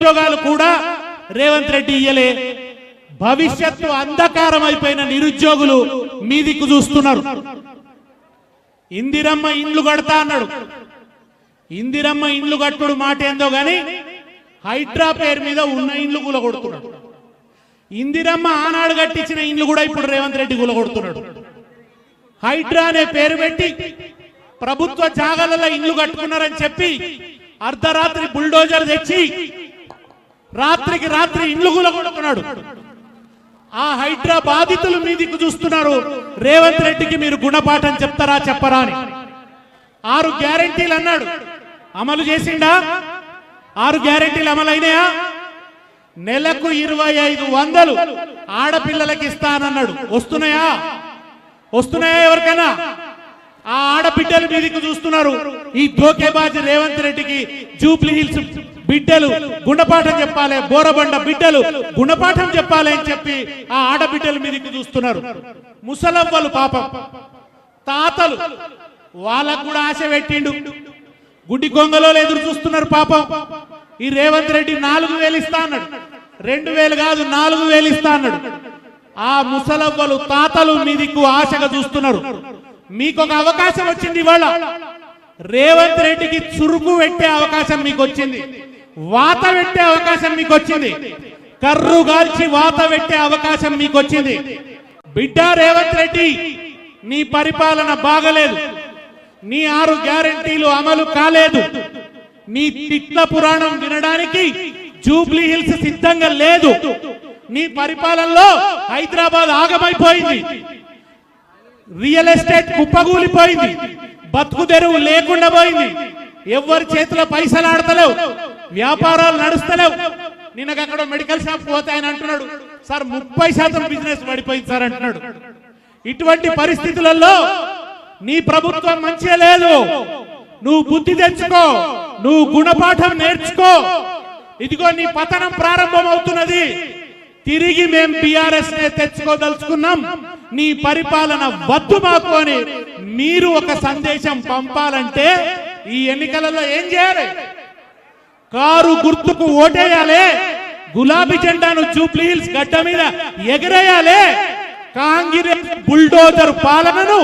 ఉద్యోగాలు కూడా రేవంత్ రెడ్డి ఇయ్యలే. భవిష్యత్తు అంధకారం అయిపోయిన నిరుద్యోగులు మీదికి చూస్తున్నారు. ఇందిరమ్మ ఇండ్లు కడతా అన్నాడు. ఇందిరమ్మ ఇండ్లు కట్టుడు మాట ఏందో గాని హైడ్రా పేరు మీద ఉన్న ఇండ్లు కూలగొడుతున్నాడు. ఇందిరమ్మ ఆనాడు కట్టించిన ఇండ్లు కూడా ఇప్పుడు రేవంత్ రెడ్డి కూలగొడుతున్నాడు. హైడ్రా అనే పేరు పెట్టి ప్రభుత్వ జాగాలలో ఇండ్లు కట్టుకున్నారని చెప్పి అర్ధరాత్రి బుల్డోజర్ తెచ్చి రాత్రికి రాత్రి ఇండ్లు కూలగొడుతున్నాడు. ఆ హైడ్రా బాధితులు మీదికి చూస్తున్నారు. రేవంత్ రెడ్డికి మీరు గుణపాఠం చెప్తారా చెప్పరా అని 6 గ్యారెంటీలు అన్నాడు. అమలు చేసిండా? 6 గ్యారెంటీలు అమలైనాయా? నెలకు 2500 ఆడపిల్లలకి ఇస్తానన్నాడు. వస్తున్నాయా? వస్తున్నాయా? ఎవరికైనా? ఆ ఆడబిడ్డల మీదకి చూస్తున్నారు. ఈ ధోకేబాజీ రేవంత్ రెడ్డికి జూబ్లీ హిల్స్ బిడ్డలు గుణపాఠం చెప్పాలి, బోరబండ బిడ్డలు గుణపాఠం చెప్పాలి అని చెప్పి ఆ ఆడబిడ్డల మీదకి చూస్తున్నారు. ముసలవ్వలు పాపం తాతలు వాళ్ళకు కూడా ఆశ పెట్టిండు. గుడ్డి కొంగలో ఎదురు చూస్తున్నారు పాపం. ఈ రేవంత్ రెడ్డి 4000 ఇస్తా అన్నాడు. 2000 కాదు 4000 ఇస్తా అన్నాడు. ఆ ముసలవ్వలు తాతలు మీదికి ఆశగా చూస్తున్నారు. మీకు ఒక అవకాశం వచ్చింది. ఇవాళ రేవంత్ రెడ్డికి చురుకు పెట్టే అవకాశం మీకు వచ్చింది. వాత పెట్టే అవకాశం మీకు వచ్చింది. కర్రు గాల్చి వాత పెట్టే అవకాశం మీకు వచ్చింది. బిడ్డ రేవంత్ రెడ్డి, నీ పరిపాలన బాగలేదు. నీ 6 గ్యారెంటీలు అమలు కాలేదు. నీ తిట్ల పురాణం వినడానికి జూబ్లీ హిల్స్ సిద్ధంగా లేదు. నీ పరిపాలనలో హైదరాబాద్ ఆగమైపోయింది. రియల్ ఎస్టేట్ కుప్పగూలిపోయింది. బతుకు తెరువు లేకుండా పోయింది. ఎవరి చేతిలో పైసలు ఆడతలేవు, వ్యాపారాలు నడుస్తలేవు. నిన్నకు అక్కడ మెడికల్ షాప్ పోతే ఆయన అంటున్నాడు, సార్ 30% బిజినెస్ పడిపోయింది సార్ అంటున్నాడు. ఇటువంటి పరిస్థితులలో నీ ప్రభుత్వం మంచిగా లేదు. నువ్వు బుద్ధి తెచ్చుకో, నువ్వు గుణపాఠం నేర్చుకో. ఇదిగో నీ పతనం ప్రారంభం అవుతున్నది. తిరిగి మేము బీఆర్ఎస్ నే తెచ్చుకోదలుచుకున్నాం. నీ పరిపాలన వద్దు మాకు అని మీరు ఒక సందేశం పంపాలంటే ఈ ఎన్నికలలో ఏం చేయాలి? కారు గుర్తుకు ఓటేయాలి. గులాబీ జెండాను జూబ్లీ హిల్స్ గడ్డ మీద ఎగరేయాలి. కాంగ్రెస్ బుల్డోజర్ పాలనను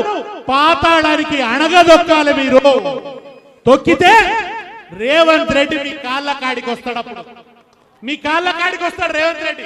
పాతాళానికి అణగదొక్కాలి. మీరు తొక్కితే రేవంత్ రెడ్డి మీ కాళ్ళ కాడికి వస్తాడు. అప్పుడు మీ కాళ్ళ కాడికి వస్తాడు రేవంత్ రెడ్డి.